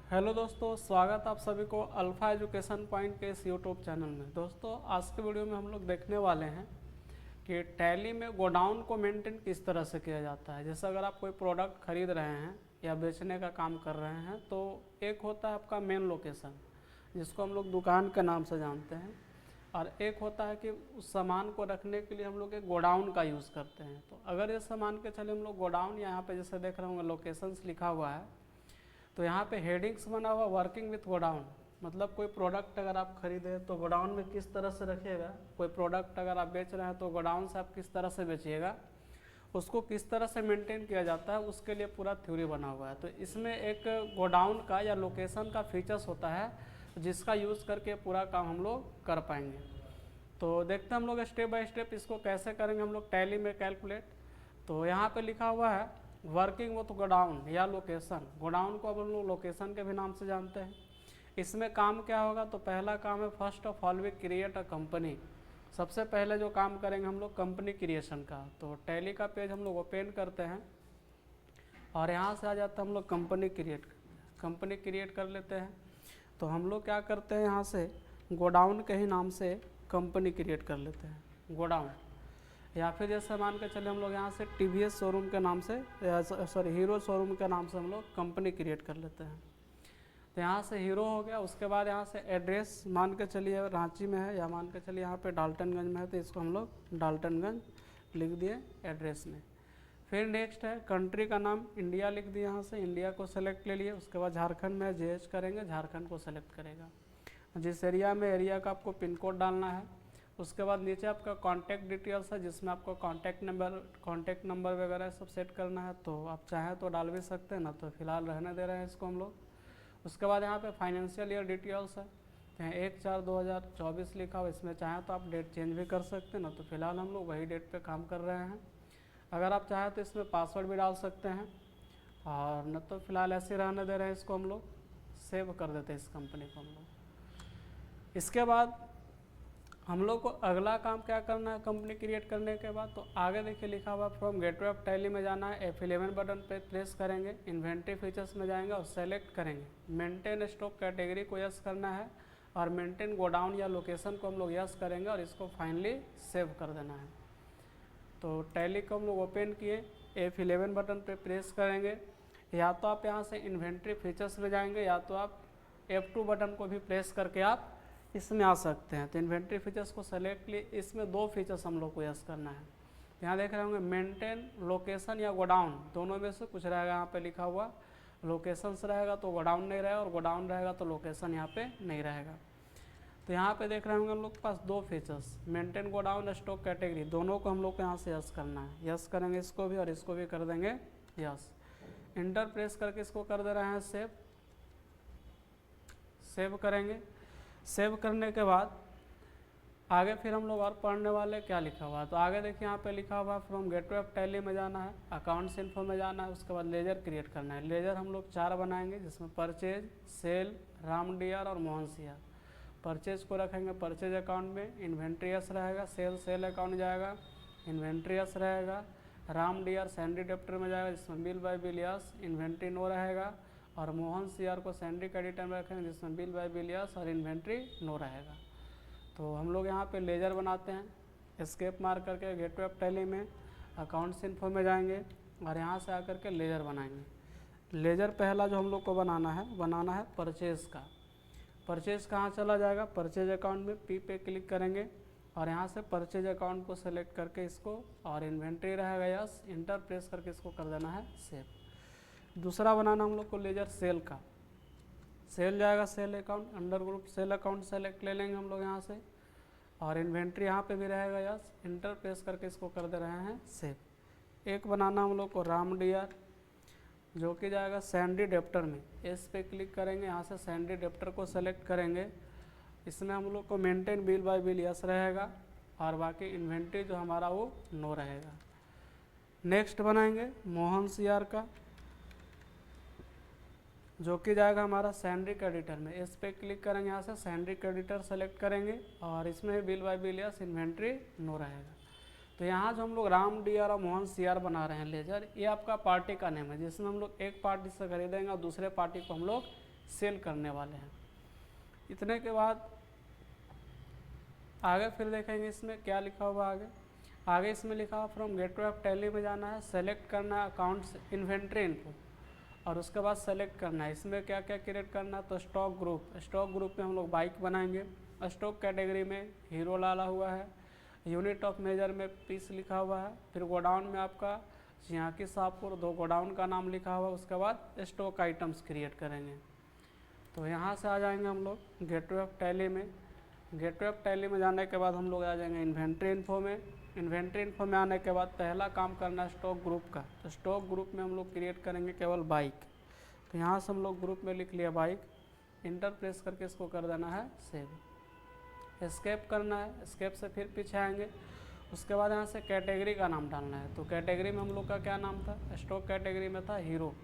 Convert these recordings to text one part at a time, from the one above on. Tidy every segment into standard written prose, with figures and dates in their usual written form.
Hello दोस्तों, स्वागत आप सभी को अल्फा एजुकेशन पॉइंट के इस यूट्यूब चैनल में। दोस्तों, आज के वीडियो में हम लोग देखने वाले हैं कि टैली में गोडाउन को मेंटेन किस तरह से किया जाता है। जैसे अगर आप कोई प्रोडक्ट खरीद रहे हैं या बेचने का काम कर रहे हैं तो एक होता है आपका मेन लोकेशन, जिसको हम लोग दुकान के नाम से जानते हैं, और एक होता है कि उस सामान को रखने के लिए हम लोग एक गोडाउन का यूज़ करते हैं। तो अगर ये सामान के चले हम लोग गोडाउन, यहाँ पे जैसे देख रहे होंगे लोकेशंस लिखा हुआ है, तो यहाँ पे हेडिंग्स बना हुआ वर्किंग विथ गोडाउन, मतलब कोई प्रोडक्ट अगर आप खरीदे तो गोडाउन में किस तरह से रखिएगा, कोई प्रोडक्ट अगर आप बेच रहे हैं तो गोडाउन से आप किस तरह से बेचिएगा, उसको किस तरह से मेंटेन किया जाता है, उसके लिए पूरा थ्योरी बना हुआ है। तो इसमें एक गोडाउन का या लोकेशन का फीचर्स होता है जिसका यूज़ करके पूरा काम हम लोग कर पाएंगे। तो देखते हैं हम लोग स्टेप बाय स्टेप इसको कैसे करेंगे हम लोग टैली में कैलकुलेट। तो यहाँ पे लिखा हुआ है वर्किंग विथ गोडाउन या लोकेशन। गोडाउन को अब हम लोग लोकेशन के भी नाम से जानते हैं। इसमें काम क्या होगा, तो पहला काम है first of all we create a company. सबसे पहले जो काम करेंगे हम लोग कंपनी क्रिएशन का। तो टैली का पेज हम लोग ओपन करते हैं और यहाँ से आ जाता है हम लोग कंपनी क्रिएट कर लेते हैं। तो हम लोग क्या करते हैं, यहाँ से गोडाउन के ही नाम से कंपनी क्रिएट कर लेते हैं, गोडाउन। या फिर जैसे मान के चले हम लोग यहाँ से टीवीएस शोरूम के नाम से, हीरो शोरूम के नाम से हम लोग कंपनी क्रिएट कर लेते हैं। तो यहाँ से हीरो हो गया। उसके बाद यहाँ से एड्रेस मान के चलिए रांची में है, या मान के चलिए यहाँ पे डाल्टनगंज में है, तो इसको हम लोग डाल्टनगंज लिख दिए एड्रेस में। फिर नेक्स्ट है कंट्री का नाम इंडिया लिख दिया, यहाँ से इंडिया को सेलेक्ट ले लिए। उसके बाद झारखंड में जेएच करेंगे, झारखंड को सेलेक्ट करेगा। जिस एरिया में एरिया का आपको पिन कोड डालना है। उसके बाद नीचे आपका कॉन्टैक्ट डिटेल्स है, जिसमें आपको कॉन्टैक्ट नंबर वगैरह सब सेट करना है। तो आप चाहें तो डाल भी सकते हैं, ना तो फिलहाल रहने दे रहे हैं इसको हम लोग। उसके बाद यहाँ पे फाइनेंशियल ईयर डिटेल्स है, तो यहाँ 1/4/2024 लिखा हुआ। इसमें चाहें तो आप डेट चेंज भी कर सकते हैं, ना तो फिलहाल हम लोग वही डेट पे काम कर रहे हैं। अगर आप चाहें तो इसमें पासवर्ड भी डाल सकते हैं, और न तो फिलहाल ऐसे रहने दे रहे हैं इसको हम लोग। सेव कर देते हैं इस कंपनी को हम लोग। इसके बाद हम लोग को अगला काम क्या करना है कंपनी क्रिएट करने के बाद, तो आगे देखिए लिखा हुआ फ्रॉम गेटवे ऑफ टैली में जाना है। F11 बटन पे प्रेस करेंगे, इन्वेंट्री फीचर्स में जाएंगे और सेलेक्ट करेंगे मेंटेन स्टॉक कैटेगरी को यस करना है, और मेंटेन गोडाउन या लोकेशन को हम लोग यस करेंगे, और इसको फाइनली सेव कर देना है। तो टैली को हम लोग ओपन किए, F11 बटन पे प्रेस करेंगे। या तो आप यहाँ से इन्वेंट्री फीचर्स में जाएंगे, या तो आप F2 बटन को भी प्रेस करके आप इसमें आ सकते हैं। तो इन्वेंट्री फीचर्स को सेलेक्ट लिए, इसमें दो फीचर्स हम लोग को यस करना है। यहाँ देख रहे होंगे मेंटेन लोकेशन या गोडाउन, दोनों में से कुछ रहेगा। यहाँ पे लिखा हुआ लोकेशंस रहेगा तो गोडाउन नहीं रहेगा, और गोडाउन रहेगा तो लोकेशन यहाँ पे नहीं रहेगा। तो यहाँ पे देख रहे होंगे हम लोग के पास दो features, maintain godown stock category, दोनों को हम लोग को यहाँ से यस करना है। यस करेंगे इसको भी, और इसको भी कर देंगे यस। इंटर प्रेस करके इसको कर दे रहे हैं सेव। सेव करेंगे। सेव करने के बाद आगे फिर हम लोग और पढ़ने वाले क्या लिखा हुआ है। तो आगे देखिए यहाँ पे लिखा हुआ है फ्रॉम गेटवे ऑफ टैली में जाना है, अकाउंट्स इन्फो में जाना है। उसके बाद लेजर क्रिएट करना है। लेजर हम लोग 4 बनाएंगे, जिसमें परचेज, सेल, राम डीआर और मोहन सियार। परचेज को रखेंगे परचेज अकाउंट में, इन्वेंट्री एस रहेगा, सेल अकाउंट जाएगा, इन्वेंट्री एस रहेगा, राम डीआर सैंडी डेप्टर में जाएगा, जिसमें bill by bill yes, inventory no रहेगा, और मोहन सीआर को सैंडी क्रेडिटर में रखेंगे, जिसमें बिल बाय बिल यस और इन्वेंट्री नो रहेगा। तो हम लोग यहाँ पे लेजर बनाते हैं, एस्केप मार करके गेटवे ऑफ टैली में अकाउंट्स इन्फो में जाएंगे, और यहाँ से आकर के लेजर बनाएंगे। लेजर पहला जो हम लोग को बनाना है परचेज़ का। परचेज़ कहाँ चला जाएगा, परचेज अकाउंट में पी पे क्लिक करेंगे, और यहाँ से परचेज अकाउंट को सेलेक्ट करके इसको, और इन्वेंट्री रहेगा यस, इंटर प्रेस करके इसको कर देना है सेव। दूसरा बनाना हम लोग को लेजर सेल का। सेल जाएगा sale account, under group sale account select ले लेंगे हम लोग यहाँ से, और इन्वेंट्री यहाँ पे भी रहेगा यस, इंटर प्रेस करके इसको कर दे रहे हैं सेव। एक बनाना हम लोग को राम डीआर, जो कि जाएगा सैंडी डेप्टर में। एस पे क्लिक करेंगे, यहाँ से सैंडी डेप्टर को सेलेक्ट करेंगे। इसमें हम लोग को maintain bill by bill yes रहेगा, और बाकी इन्वेंट्री जो हमारा वो नो रहेगा। नेक्स्ट बनाएंगे मोहन सीआर का, जो कि जाएगा हमारा सैंडी क्रेडिटर में। इस पे क्लिक करेंगे, यहाँ से सैंडी क्रेडिटर सेलेक्ट करेंगे, और इसमें bill by bill yes, inventory no रहेगा। तो यहाँ जो हम लोग राम डीआर और मोहन सीआर बना रहे हैं लेजर, ये आपका पार्टी का नेम है, जिसमें हम लोग एक पार्टी से खरीदेंगे और दूसरे पार्टी को हम लोग सेल करने वाले हैं। इतने के बाद आगे फिर देखेंगे इसमें क्या लिखा हुआ आगे इसमें लिखा हुआ फ्रॉम गेटवे ऑफ टैली में जाना है, सेलेक्ट करना है अकाउंट्स इन्वेंट्री इन्फो, और उसके बाद सेलेक्ट करना है इसमें क्या क्या क्रिएट करना है। तो स्टॉक ग्रुप में हम लोग बाइक बनाएंगे, स्टॉक कैटेगरी में हीरो डाला हुआ है, यूनिट ऑफ मेजर में पीस लिखा हुआ है, फिर गोडाउन में आपका यहाँ की शाहपुर 2 गोडाउन का नाम लिखा हुआ है। उसके बाद स्टॉक आइटम्स क्रिएट करेंगे। तो यहाँ से आ जाएंगे हम लोग गेटवे ऑफ टैली में। गेटवे ऑफ टैली में जाने के बाद हम लोग आ जाएंगे इन्वेंट्री इन्फो में। इन्वेंट्री इन्फो में आने के बाद पहला काम करना है स्टॉक ग्रुप का। तो स्टॉक ग्रुप में हम लोग क्रिएट करेंगे केवल बाइक। तो यहाँ से हम लोग ग्रुप में लिख लिया बाइक, इंटर प्रेस करके इसको कर देना है सेव, एस्केप करना है। एस्केप से फिर पीछे आएंगे। उसके बाद यहाँ से कैटेगरी का नाम डालना है। तो कैटेगरी में हम लोग का क्या नाम था, स्टॉक कैटेगरी में था हीरो,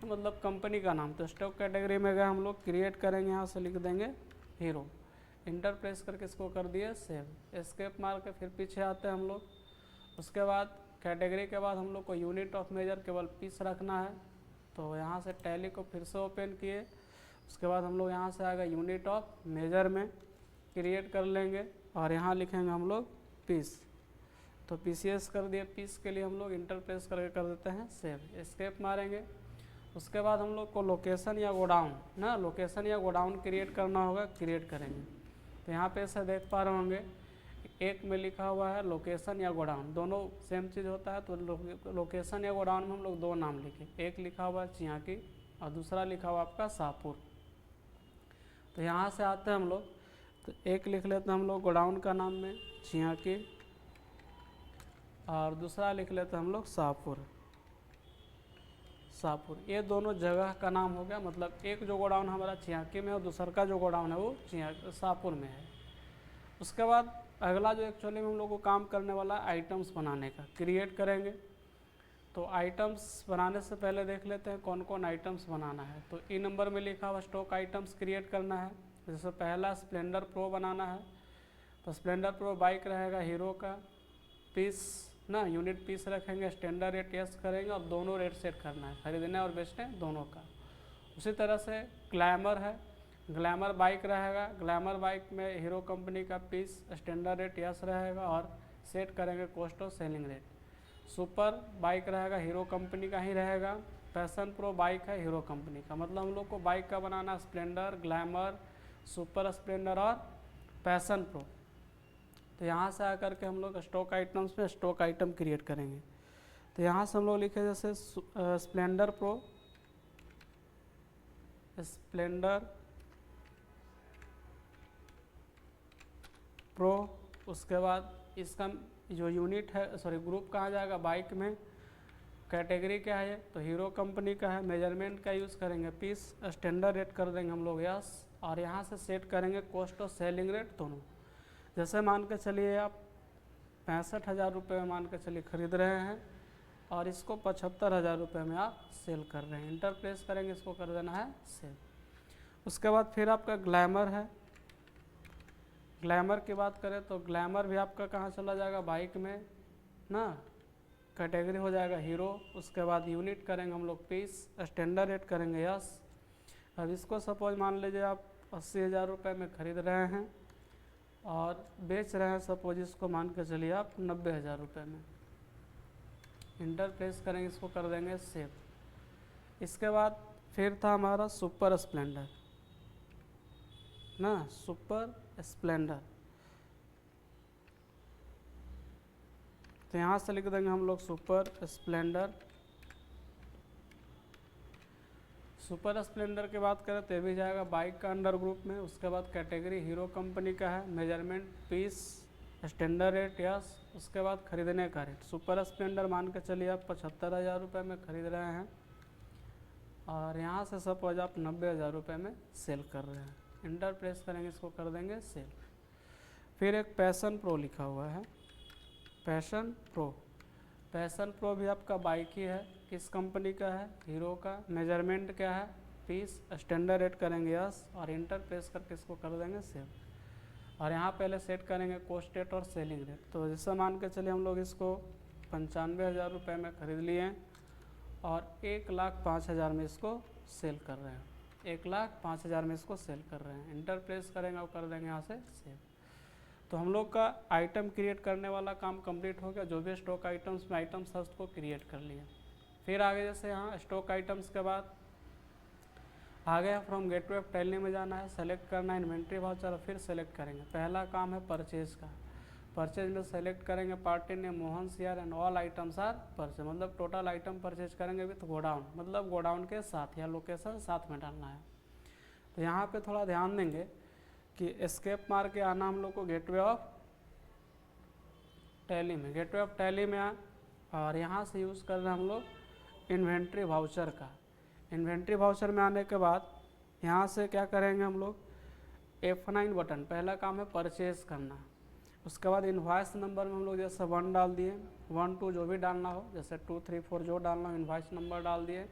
मतलब कंपनी का नाम। तो स्टॉक कैटेगरी में गए हम लोग क्रिएट करेंगे, यहाँ से लिख देंगे हीरो, इंटर प्रेस करके इसको कर दिए सेव, एस्केप मार के फिर पीछे आते हैं हम लोग। उसके बाद कैटेगरी के बाद हम लोग को यूनिट ऑफ मेजर केवल पीस रखना है। तो यहाँ से टैली को फिर से ओपन किए। उसके बाद हम लोग यहाँ से आ गए यूनिट ऑफ मेजर में क्रिएट कर लेंगे और यहाँ लिखेंगे हम लोग पीस। तो पीसीएस कर दिए, पीस के लिए हम लोग इंटर प्रेस करके कर देते हैं सेव, एस्केप मारेंगे। उसके बाद हम लोग को लोकेशन या गोडाउन लोकेशन या गोडाउन क्रिएट करना होगा, क्रिएट करेंगे। तो यहाँ पे ऐसा देख पा रहे होंगे एक में लिखा हुआ है लोकेशन या गोडाउन, दोनों सेम चीज़ होता है। तो लोकेशन या गोडाउन में हम लोग 2 नाम लिखे, एक लिखा हुआ है चियाकी और दूसरा लिखा हुआ आपका शाहपुर। तो यहाँ से आते हैं हम लोग, तो एक लिख लेते हैं हम लोग गोडाउन का नाम में चियाकी और दूसरा लिख लेते हैं हम लोग शाहपुर। ये दोनों जगह का नाम हो गया, मतलब एक जो गोडाउन हमारा चियाकी में है और दूसरा का जो गोडाउन है वो शाहपुर में है। उसके बाद अगला जो एक्चुअली में हम लोग को काम करने वाला आइटम्स बनाने का, क्रिएट करेंगे। तो आइटम्स बनाने से पहले देख लेते हैं कौन कौन आइटम्स बनाना है। तो ई नंबर में लिखा हुआ स्टॉक आइटम्स क्रिएट करना है। जैसे पहला स्प्लेंडर प्रो बनाना है। तो स्प्लेंडर प्रो बाइक रहेगा हीरो का, पीस यूनिट पीस रखेंगे, स्टैंडर्ड रेट यस करेंगे और दोनों रेट सेट करना है, खरीदने और बेचने दोनों का। उसी तरह से ग्लैमर है, ग्लैमर बाइक रहेगा, ग्लैमर बाइक में हीरो कंपनी का पीस, स्टैंडर्ड रेट यस रहेगा और सेट करेंगे कॉस्ट और सेलिंग रेट। सुपर बाइक रहेगा, हीरो कंपनी का ही रहेगा। पैशन प्रो बाइक है हीरो कंपनी का, मतलब हम लोग को बाइक का बनाना स्प्लेंडर, ग्लैमर, सुपर स्प्लेंडर और पैशन प्रो। तो यहाँ से आकर के हम लोग स्टॉक आइटम्स में स्टॉक आइटम क्रिएट करेंगे। तो यहाँ से हम लोग लिखे जैसे स्प्लेंडर प्रो, उसके बाद इसका जो यूनिट है ग्रुप कहाँ जाएगा, बाइक में। कैटेगरी क्या है, तो हीरो कंपनी का है। मेजरमेंट का यूज़ करेंगे पीस, स्टैंडर्ड रेट कर देंगे हम लोग यस, और यहाँ से सेट करेंगे कॉस्ट और सेलिंग रेट दोनों। जैसे मान के चलिए आप 65,000 रुपये में मान के चलिए खरीद रहे हैं और इसको 75,000 रुपये में आप सेल कर रहे हैं, इंटर प्रेस करेंगे, इसको कर देना है सेल। उसके बाद फिर आपका ग्लैमर है। ग्लैमर की बात करें तो ग्लैमर भी आपका कहाँ चला जाएगा, बाइक में कैटेगरी हो जाएगा हीरो। उसके बाद यूनिट करेंगे हम लोग पीस, स्टैंडर्ड रेट करेंगे यस। अब इसको सपोज मान लीजिए आप 80,000 रुपये में खरीद रहे हैं और बेच रहे हैं, सपोज इसको मान के चलिए आप 90,000 रुपये में, इंटर प्रेस करेंगे, इसको कर देंगे सेव। इसके बाद फिर था हमारा सुपर स्प्लेंडर सुपर स्प्लेंडर। तो यहाँ से लिख देंगे हम लोग सुपर स्प्लेंडर। सुपर स्प्लेंडर की बात करें तो ये भी जाएगा बाइक का अंडर ग्रुप में। उसके बाद कैटेगरी हीरो कंपनी का है, measurement piece, standard rate yes. उसके बाद खरीदने का रेट, सुपर स्प्लेंडर मान के चलिए आप 75,000 रुपये में खरीद रहे हैं और यहाँ से सपोज आप 90,000 रुपये में सेल कर रहे हैं, इंटर प्रेस करेंगे, इसको कर देंगे सेल। फिर एक पैशन प्रो लिखा हुआ है, पैशन प्रो भी आपका बाइक ही है, किस कंपनी का है, हीरो का। मेजरमेंट क्या है, पीस, स्टैंडर्ड रेट करेंगे यस और इंटर प्रेस करके इसको कर देंगे सेव। और यहाँ पहले सेट करेंगे कॉस्ट रेट और सेलिंग रेट। तो जैसे मान के चलिए हम लोग इसको 95,000 रुपये में खरीद लिए और 1,05,000 में इसको सेल कर रहे हैं। 1,05,000 में इसको सेल कर रहे हैं। इंटर प्रेस करेंगे और कर देंगे यहाँ से सेव। तो हम लोग का आइटम क्रिएट करने वाला काम कंप्लीट हो गया। जो भी स्टॉक आइटम्स में आइटम्स था उसको क्रिएट कर लिया। फिर आगे जैसे यहाँ स्टॉक आइटम्स के बाद आगे फ्रॉम गेटवे ऑफ टैली में जाना है, सेलेक्ट करना है इन्वेंट्री वाउचर, फिर सेलेक्ट करेंगे। पहला काम है परचेज का। परचेज में सेलेक्ट करेंगे party name Mohan CR and all items are purchase, मतलब टोटल आइटम परचेज करेंगे विथ गोडाउन, मतलब गोडाउन के साथ या लोकेशन साथ में डालना है। तो यहाँ पे थोड़ा ध्यान देंगे कि एस्केप मार के आना हम लोग को गेटवे ऑफ टैली में, गेटवे ऑफ टैली में और यहाँ से यूज़ कर रहे हैं हम लोग इन्वेंट्री वाउचर का। इन्वेंट्री वाउचर में आने के बाद यहाँ से क्या करेंगे हम लोग, F9 बटन, पहला काम है परचेज करना। उसके बाद इन्वाइस नंबर में हम लोग जैसे 1 डाल दिए, 1 2 जो भी डालना हो, जैसे 2 3 4 जो डालना हो, इन्वाइस नंबर डाल दिए।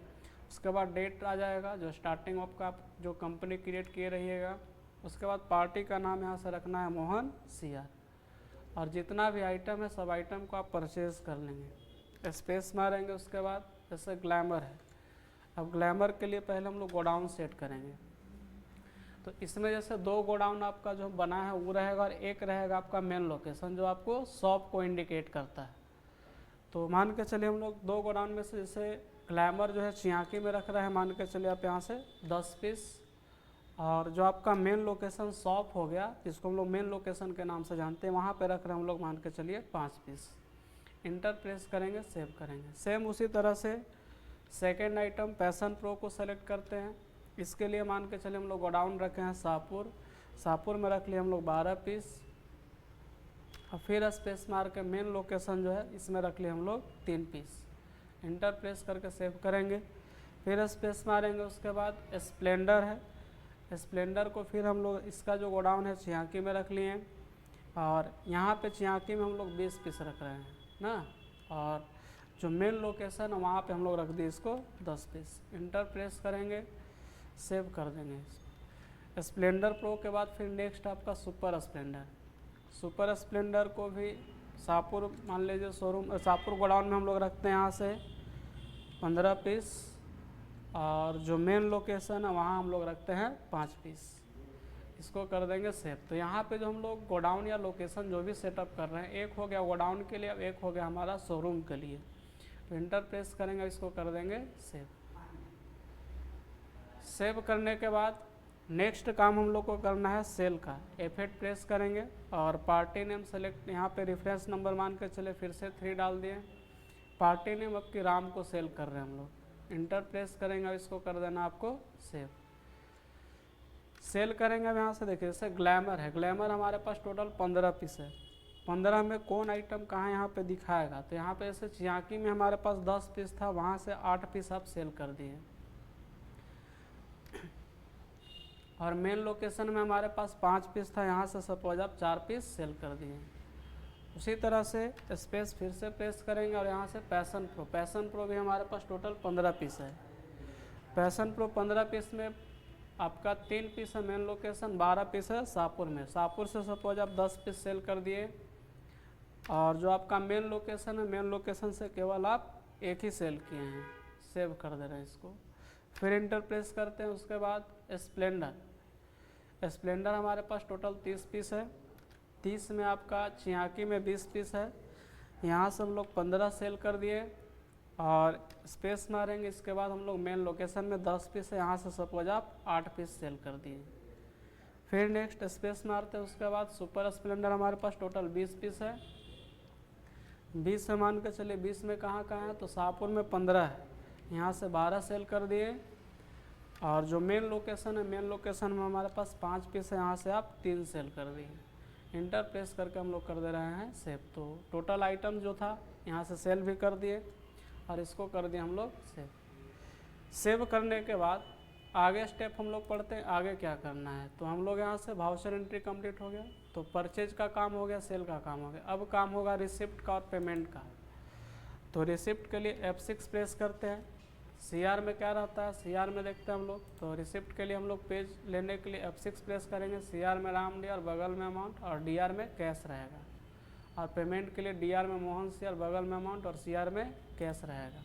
उसके बाद डेट आ जाएगा जो स्टार्टिंग ऑफ का जो कंपनी क्रिएट किए रहिएगा। उसके बाद पार्टी का नाम यहाँ से रखना है मोहन सीआर, और जितना भी आइटम है सब आइटम को आप परचेज कर लेंगे, स्पेस मारेंगे। उसके बाद जैसे ग्लैमर है, अब ग्लैमर के लिए पहले हम लोग गोडाउन सेट करेंगे। तो इसमें जैसे 2 गोडाउन आपका जो बना है वो रहेगा और एक रहेगा आपका मेन लोकेशन जो आपको शॉप को इंडिकेट करता है। तो मान के चलिए हम लोग 2 गोडाउन में से जैसे ग्लैमर जो है चियाकी में रख रहे हैं, मान के चलिए आप यहाँ से 10 पीस, और जो आपका मेन लोकेशन शॉप हो गया जिसको हम लोग मेन लोकेशन के नाम से जानते हैं वहाँ पे रख रहे हैं हम लोग मान के चलिए 5 पीस। इंटर प्रेस करेंगे, सेव करेंगे। सेम उसी तरह से सेकेंड आइटम पैशन प्रो को सेलेक्ट करते हैं। इसके लिए मान के चलिए हम लोग गोडाउन रखे हैं शाहपुर, शाहपुर में रख लिए हम लोग 12 पीस, और फिर स्पेस मार के मेन लोकेशन जो है इसमें रख लिए हम लोग 3 पीस। इंटर प्रेस करके सेव करेंगे, फिर स्पेस मारेंगे। उसके बाद स्प्लेंडर है, स्प्लेंडर को फिर हम लोग इसका जो गोडाउन है चियाकी में रख लिए, और यहाँ पे चियाकी में हम लोग 20 पीस रख रहे हैं ना, और जो मेन लोकेशन है वहाँ पे हम लोग रख दिए इसको 10 पीस। इंटर प्रेस करेंगे, सेव कर देंगे। स्प्लेंडर प्रो के बाद फिर नेक्स्ट आपका सुपर स्प्लेंडर। सुपर स्प्लेंडर को भी शाहपुर मान लीजिए शोरूम शाहपुर गोडाउन में हम लोग रखते हैं यहाँ से 15 पीस, और जो मेन लोकेशन है वहाँ हम लोग रखते हैं 5 पीस। इसको कर देंगे सेव। तो यहाँ पे जो हम लोग गोडाउन या लोकेशन जो भी सेटअप कर रहे हैं, एक हो गया गोडाउन के लिए, अब एक हो गया हमारा शोरूम के लिए। तो इंटर प्रेस करेंगे, इसको कर देंगे सेव। सेव करने के बाद नेक्स्ट काम हम लोग को करना है सेल का। F8 प्रेस करेंगे और पार्टी नेम सेलेक्ट, यहाँ पे रेफरेंस नंबर मान के चले फिर से 3 डाल दिए। पार्टी नेम अब की राम को सेल कर रहे हैं हम लोग। इंटर प्रेस करेंगे और इसको कर देना आपको सेव। सेल करेंगे अब यहाँ से देखिए जैसे ग्लैमर है, ग्लैमर हमारे पास टोटल 15 पीस है। 15 में कौन आइटम कहाँ यहाँ पे दिखाएगा, तो यहाँ पे जैसे चियाकी में हमारे पास 10 पीस था, वहाँ से 8 पीस आप सेल कर दिए, और मेन लोकेशन में हमारे पास 5 पीस था, यहाँ से सपोज आप 4 पीस सेल कर दिए। उसी तरह से स्पेस फिर से प्रेस करेंगे और यहाँ से पैशन प्रो, पैशन प्रो भी हमारे पास टोटल 15 पीस है। पैशन प्रो 15 पीस में आपका 3 पीस है मेन लोकेशन, 12 पीस है शाहपुर में। शाहपुर से सपोज आप 10 पीस सेल कर दिए, और जो आपका मेन लोकेशन है मेन लोकेशन से केवल आप एक ही सेल किए हैं। सेव कर दे रहे हैं इसको, फिर इंटर प्रेस करते हैं। उसके बाद स्प्लेंडर, स्प्लेंडर हमारे पास टोटल 30 पीस है। 30 में आपका चियाकी में 20 पीस है, यहाँ से हम लोग 15 सेल कर दिए और स्पेस मारेंगे। इसके बाद हम लोग मेन लोकेशन में 10 पीस है, यहाँ से सपोज आप 8 पीस सेल कर दिए। फिर नेक्स्ट स्पेस मारते हैं। उसके बाद सुपर स्प्लेंडर हमारे पास टोटल 20 पीस है। 20 से मान के चलिए 20 में कहाँ कहाँ है, तो शाहपुर में 15 है, यहाँ से 12 सेल कर दिए, और जो मेन लोकेशन है मेन लोकेशन में हमारे पास 5 पीस है, यहाँ से आप 3 सेल कर दिए। इंटर प्रेस करके हम लोग कर दे रहे हैं सेव। तो टोटल आइटम जो था यहाँ से सेल भी कर दिए और इसको कर दिए हम लोग सेव। सेव करने के बाद आगे स्टेप हम लोग पढ़ते हैं आगे क्या करना है। तो हम लोग यहाँ से वाउचर एंट्री कंप्लीट हो गया, तो परचेज का काम हो गया, सेल का काम हो गया। अब काम होगा रिसिप्ट का और पेमेंट का। तो रिसिप्ट के लिए F6 प्रेस करते हैं। CR में क्या रहता है, CR में देखते हैं हम लोग। तो रिसिप्ट के लिए हम लोग पेज लेने के लिए F6 प्रेस करेंगे। CR में राम डी और बगल में अमाउंट, और DR में कैश रहेगा। और पेमेंट के लिए DR में मोहन सी और बगल में अमाउंट, और CR में कैश रहेगा।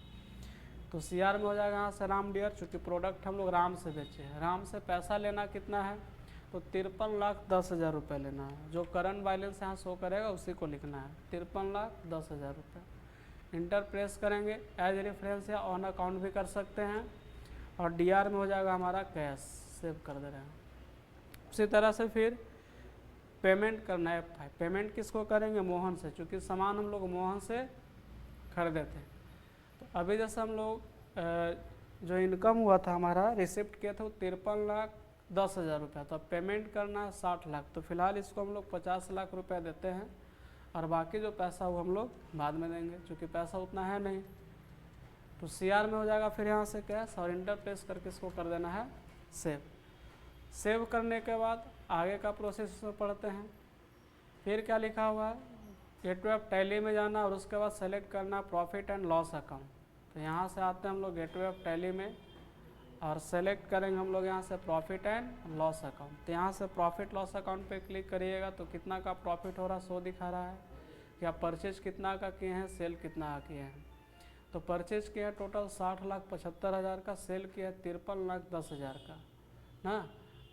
तो CR में हो जाएगा यहाँ से राम डियर, चूँकि प्रोडक्ट हम लोग राम से बेचे हैं। राम से पैसा लेना कितना है, तो 53,10,000 रुपये लेना है। जो करंट बैलेंस यहाँ शो करेगा उसी को लिखना है, 53,10,000 रुपये। इंटर प्रेस करेंगे, एज रेफरेंस या ऑन अकाउंट भी कर सकते हैं, और DR में हो जाएगा हमारा कैश, सेव कर दे रहे हैं। उसी तरह से फिर पेमेंट करना है F5। पेमेंट किसको करेंगे, मोहन से, चूँकि सामान हम लोग मोहन से खरीदे थे। तो अभी जैसे हम लोग जो इनकम हुआ था हमारा, रिसिप्ट किया था वो 53,10,000 रुपया, तो अब पेमेंट करना है 60 लाख। तो फिलहाल इसको हम लोग 50 लाख रुपया देते हैं, और बाकी जो पैसा वो हम लोग बाद में देंगे, क्योंकि पैसा उतना है नहीं। तो CR में हो जाएगा फिर यहाँ से कैश, और इंटर प्रेस करके इसको कर देना है सेव। सेव करने के बाद आगे का प्रोसेस में पढ़ते हैं। फिर क्या लिखा हुआ है, गेटवे ऑफ टैली में जाना, और उसके बाद सेलेक्ट करना प्रॉफिट एंड लॉस अकाउंट। तो यहाँ से आते हैं हम लोग गेटवे ऑफ टैली में, और सेलेक्ट करेंगे हम लोग यहाँ से प्रॉफिट एंड लॉस अकाउंट। तो यहाँ से प्रॉफिट लॉस अकाउंट पे क्लिक करिएगा तो कितना का प्रॉफिट हो रहा है, 100 दिखा रहा है कि आप परचेज कितना का किए हैं, सेल कितना का किए हैं। तो परचेज किया है टोटल 60,75,000 का, सेल किया है 53,10,000 का ना।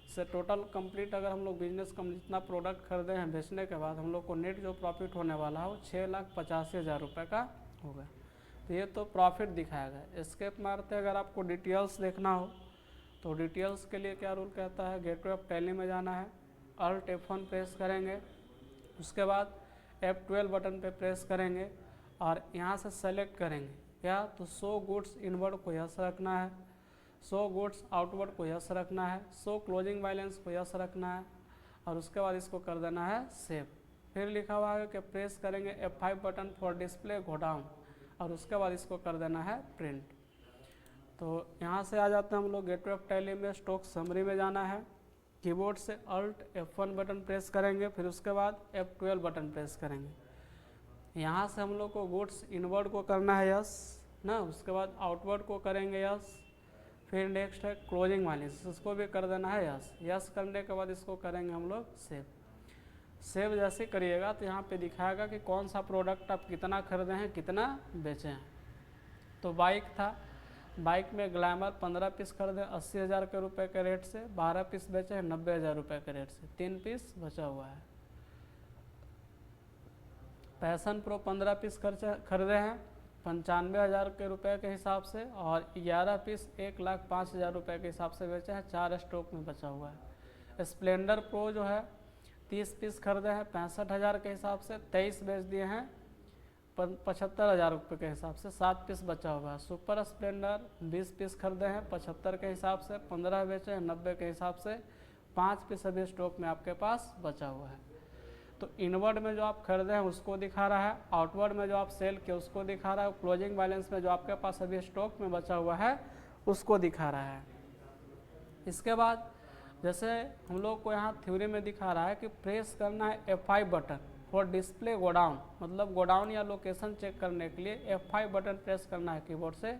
से टोटल कंप्लीट अगर हम लोग बिजनेस कम जितना प्रोडक्ट खरीदे हैं बेचने के बाद हम लोग को नेट जो प्रॉफिट होने वाला है वो 6,85,000 रुपये का होगा। तो ये तो प्रॉफिट दिखाएगा। एस्केप मारते अगर आपको डिटेल्स देखना हो तो डिटेल्स के लिए क्या रूल कहता है, गेटवे ऑफ टैली में जाना है, Alt F1 प्रेस करेंगे, उसके बाद F12 बटन पे प्रेस करेंगे, और यहाँ से सेलेक्ट करेंगे क्या, तो शो गुड्स इनवर्ड को यस रखना है, शो गुड्स आउटवर्ड को यस रखना है, शो क्लोजिंग बैलेंस को यस रखना है, और उसके बाद इसको कर देना है सेव। फिर लिखा हुआ है कि प्रेस करेंगे F5 button for display godown, और उसके बाद इसको कर देना है प्रिंट। तो यहाँ से आ जाते हैं हम लोग गेटवे ऑफ टैली में, स्टॉक समरी में जाना है, कीबोर्ड से Alt F1 बटन प्रेस करेंगे, फिर उसके बाद F12 बटन प्रेस करेंगे। यहाँ से हम लोग को गुड्स इनवर्ड को करना है यस ना, उसके बाद आउटवर्ड को करेंगे यस, फिर नेक्स्ट है क्लोजिंग बैलेंस, उसको भी कर देना है यस। यस करने के बाद इसको करेंगे हम लोग सेव। सेव जैसे करिएगा तो यहाँ पे दिखाएगा कि कौन सा प्रोडक्ट आप कितना खरीदे हैं, कितना बेचे हैं। तो बाइक था, बाइक में ग्लैमर 15 पीस खरीदे 80,000 के रुपये के रेट से, 12 पीस बेचे हैं 90,000 रुपये के रेट से, 3 पीस बचा हुआ है। पैशन प्रो 15 पीस खरीदे हैं 95,000 के रुपये के हिसाब से, और 11 पीस 1,05,000 रुपये के हिसाब से बेचे हैं, 4 स्टॉक में बचा हुआ है। स्प्लेंडर प्रो जो है 30 पीस खरीदे हैं 65,000 के हिसाब से, 23 बेच दिए हैं 75,000 रुपये के हिसाब से, 7 पीस बचा हुआ है। सुपर स्प्लेंडर 20 पीस खरीदे हैं 75 के हिसाब से, 15 बेचे हैं 90 के हिसाब से, 5 पीस अभी स्टॉक में आपके पास बचा हुआ है। तो इनवर्ड में जो आप खरीदे हैं उसको दिखा रहा है, आउटवर्ड में जो आप सेल किए उसको दिखा रहा है, क्लोजिंग बैलेंस में जो आपके पास अभी स्टॉक में बचा हुआ है उसको दिखा रहा है। इसके बाद जैसे हम लोग को यहाँ थ्योरी में दिखा रहा है कि प्रेस करना है F5 button for display godown, मतलब गोडाउन या लोकेशन चेक करने के लिए F5 बटन प्रेस करना है कीबोर्ड से।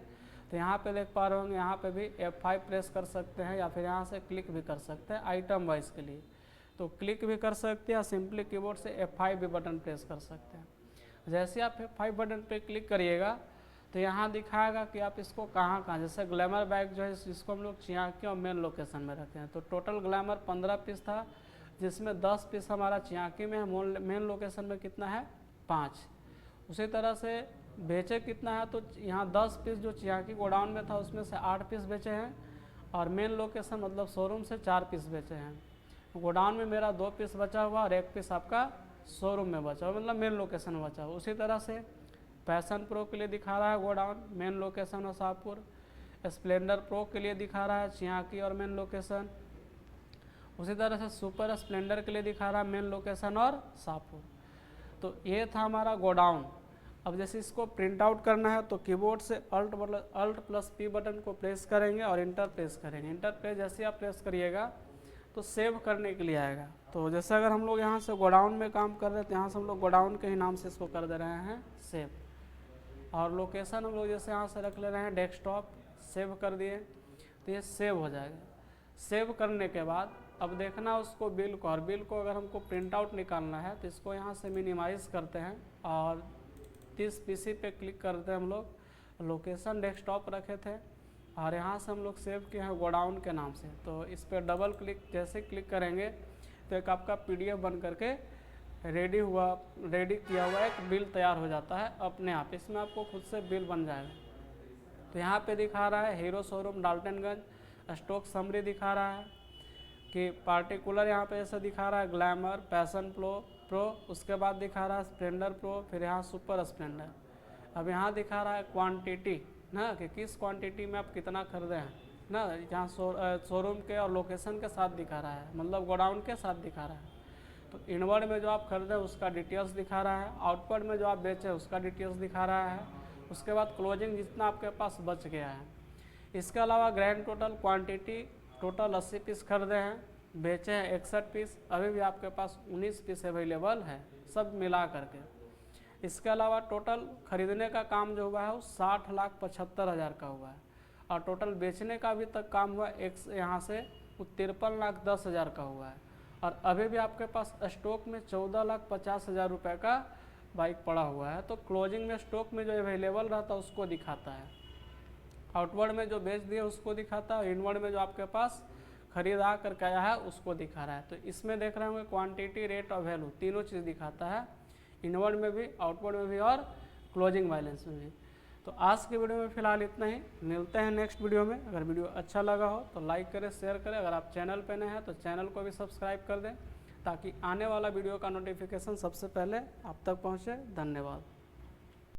तो यहाँ पे देख पा रहे होंगे, यहाँ पे भी F5 प्रेस कर सकते हैं, या फिर यहाँ से क्लिक भी कर सकते हैं आइटम वाइज के लिए। तो क्लिक भी कर सकते हैं, या सिंपली कीबोर्ड से F5 भी बटन प्रेस कर सकते हैं। जैसे आप F5 बटन पे क्लिक करिएगा तो यहाँ दिखाएगा कि आप इसको कहाँ कहाँ, जैसे ग्लैमर बैग जो है इसको हम लोग चियाकी और मेन लोकेशन में रखे हैं। तो टोटल ग्लैमर 15 पीस था, जिसमें 10 पीस हमारा चियाकी में है, मेन लोकेशन में कितना है 5। उसी तरह से बेचे कितना है, तो यहाँ 10 पीस जो चियाकी गोडाउन में था उसमें से 8 पीस बेचे हैं, और मेन लोकेशन मतलब शोरूम से 4 पीस बेचे हैं। गोडाउन में मेरा 2 पीस बचा हुआ और 1 पीस आपका शोरूम में बचा हुआ, मतलब मेन लोकेशन में बचा हुआ। उसी तरह से पैशन प्रो के लिए दिखा रहा है गोडाउन, मेन लोकेशन और शाहपुर। स्प्लेंडर प्रो के लिए दिखा रहा है चियाकी और मेन लोकेशन। उसी तरह से सुपर स्प्लेंडर के लिए दिखा रहा है मेन लोकेशन और शाहपुर। तो ये था हमारा गोडाउन। अब जैसे इसको प्रिंट आउट करना है तो कीबोर्ड से Alt+P बटन को प्रेस करेंगे और इंटर प्रेस करेंगे। इंटर प्रेस जैसे आप प्रेस करिएगा तो सेव करने के लिए आएगा। तो जैसे अगर हम लोग यहाँ से गोडाउन में काम कर रहे हैं तो यहाँ से हम लोग गोडाउन के ही नाम से इसको कर दे रहे हैं सेव। और लोकेशन हम लोग जैसे यहाँ से रख ले रहे हैं डेस्कटॉप, सेव कर दिए तो ये सेव हो जाएगा। सेव करने के बाद अब देखना उसको बिल को, और बिल को अगर हमको प्रिंट आउट निकालना है तो इसको यहाँ से मिनिमाइज़ करते हैं और 30 पीसी पे क्लिक करते हैं हम लोग। लोकेशन डेस्कटॉप रखे थे और यहाँ से हम लोग सेव किए हैं गोडाउन के नाम से। तो इस पर डबल क्लिक जैसे क्लिक करेंगे तो एक आपका PDF बन करके रेडी किया हुआ एक बिल तैयार हो जाता है अपने आप। इसमें आपको खुद से बिल बन जाएगा। तो यहाँ पे दिखा रहा है hero showroom Daltonganj, stock summary दिखा रहा है कि पार्टिकुलर यहाँ पे ऐसा दिखा रहा है ग्लैमर, पैशन प्रो, उसके बाद दिखा रहा है स्प्लेंडर प्रो, फिर यहाँ सुपर स्प्लेंडर। अब यहाँ दिखा रहा है क्वांटिटी ना, कि किस क्वांटिटी में आप कितना खरीदे हैं ना, यहाँ शोरूम के और लोकेशन के साथ दिखा रहा है, मतलब गोडाउन के साथ दिखा रहा है। तो इनवर्ड में जो आप खरीदे उसका डिटेल्स दिखा रहा है, आउटवर्ड में जो आप बेचे उसका डिटेल्स दिखा रहा है, उसके बाद क्लोजिंग जितना आपके पास बच गया है। इसके अलावा grand total quantity total 80 piece खरीदे हैं, बेचे हैं 61 पीस, अभी भी आपके पास 19 पीस अवेलेबल है सब मिला करके। इसके अलावा टोटल खरीदने का काम जो हुआ है वो 60,75,000 का हुआ है और टोटल बेचने का अभी तक काम हुआ यहाँ से 53,10,000 का हुआ है। और अभी भी आपके पास स्टॉक में 14,50,000 रुपये का बाइक पड़ा हुआ है। तो क्लोजिंग में स्टॉक में जो अवेलेबल रहता है उसको दिखाता है, आउटवर्ड में जो बेच दिए उसको दिखाता है, इनवर्ड में जो आपके पास खरीदा करके आया है उसको दिखा रहा है। तो इसमें देख रहे होंगे क्वांटिटी, रेट और वैल्यू तीनों चीज़ दिखाता है, इनवर्ड में भी, आउटवर्ड में भी और क्लोजिंग बैलेंस में भी। तो आज के वीडियो में फ़िलहाल इतना ही, मिलते हैं नेक्स्ट वीडियो में। अगर वीडियो अच्छा लगा हो तो लाइक करें, शेयर करें, अगर आप चैनल पर नए हैं तो चैनल को भी सब्सक्राइब कर दें ताकि आने वाला वीडियो का नोटिफिकेशन सबसे पहले आप तक पहुँचे। धन्यवाद।